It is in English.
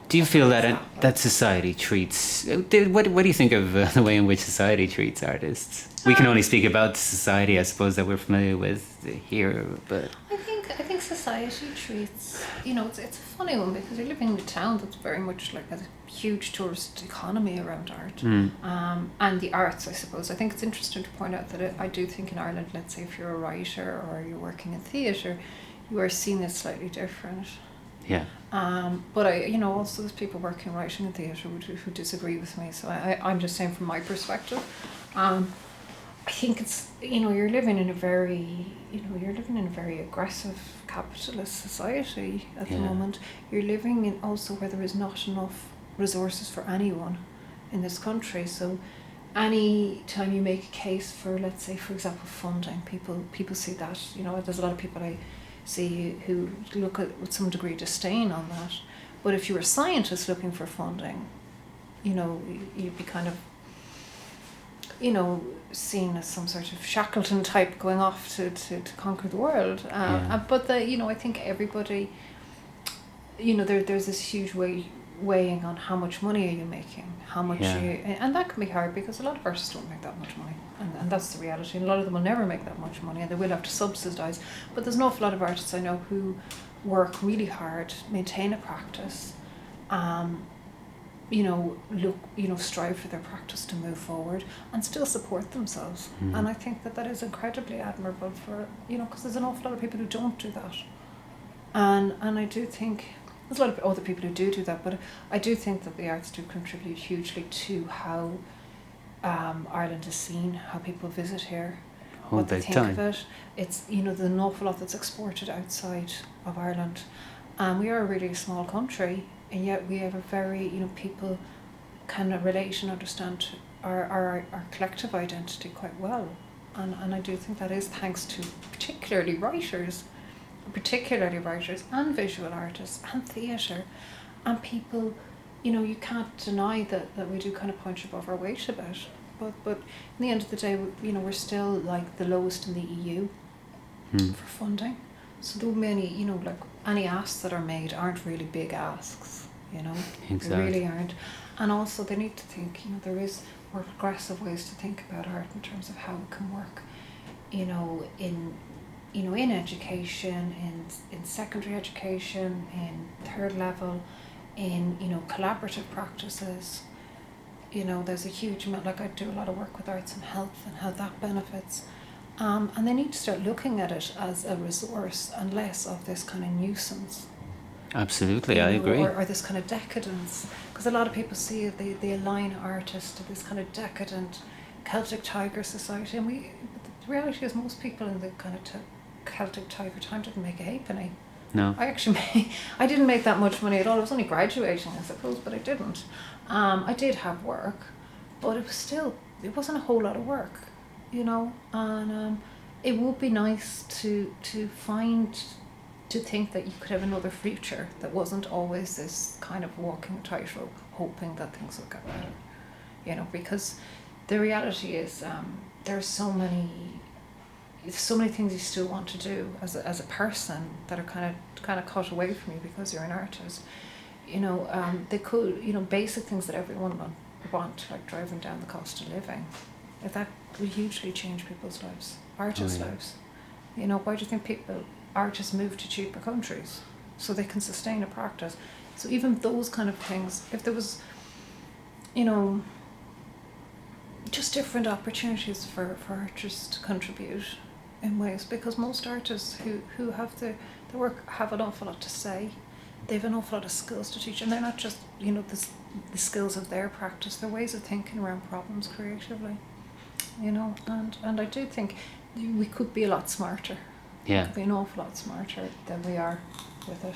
Do you feel that society treats... What do you think of the way in which society treats artists? We can only speak about society, I suppose, that we're familiar with here, but... I think society treats, it's a funny one because you're living in a town that's very much like a huge tourist economy around art. And the arts, I suppose. I think it's interesting to point out that I do think in Ireland, let's say if you're a writer or you're working in theatre, you are seen as slightly different. Yeah. But also there's people working writing in theatre who disagree with me. So I'm just saying from my perspective. I think it's, you're living in a very aggressive capitalist society at the moment. You're living in also where there is not enough resources for anyone in this country. So any time you make a case for, let's say, for example, funding, people see that, there's a lot of people I see who look at with some degree of disdain on that. But if you were a scientist looking for funding, you'd be kind of, seen as some sort of Shackleton type going off to conquer the world. But I think everybody, there's this huge weighing on how much money are you making, how much and that can be hard because a lot of artists don't make that much money, and that's the reality. And a lot of them will never make that much money, and they will have to subsidise. But there's an awful lot of artists I know who work really hard, maintain a practice, strive for their practice to move forward and still support themselves. And I think that is incredibly admirable for, because there's an awful lot of people who don't do that. And I do think there's a lot of other people who do that, but I do think that the arts do contribute hugely to how Ireland is seen, how people visit here, what they think of it. It's, there's an awful lot that's exported outside of Ireland. And we are a really small country, and yet we have a very, people kind of relate and understand our collective identity quite well. And I do think that is thanks to particularly writers and visual artists and theatre and people, you can't deny that we do kind of punch above our weight a bit. But in the end of the day, we're still like the lowest in the EU for funding. So though many, like any asks that are made aren't really big asks, Exactly. They really aren't. And also they need to think, there is more progressive ways to think about art in terms of how it can work, in education, in secondary education, in third level, in, collaborative practices. There's a huge amount, like I do a lot of work with arts and health and how that benefits. And they need to start looking at it as a resource and less of this kind of nuisance. Absolutely, I agree. Or this kind of decadence. Because a lot of people see it, they align artists to this kind of decadent Celtic Tiger society. And the reality is most people in the kind of Celtic Tiger time didn't make a halfpenny. No. I didn't make that much money at all. I was only graduating, I suppose, but I didn't. I did have work, but it wasn't a whole lot of work. And it would be nice to think that you could have another future that wasn't always this kind of walking tightrope, hoping that things will get better. Because the reality is there are so many things you still want to do as a person that are kind of cut away from you because you're an artist. They could, basic things that everyone would want, like driving down the cost of living. If that will hugely change people's lives, artists' lives. Why do you think artists move to cheaper countries? So they can sustain a practice. So even those kind of things, if there was, just different opportunities for artists to contribute in ways, because most artists who have the work have an awful lot to say. They have an awful lot of skills to teach, and they're not just, the skills of their practice, they're ways of thinking around problems creatively. And I do think we could be a lot smarter. Yeah. We could be an awful lot smarter than we are with it,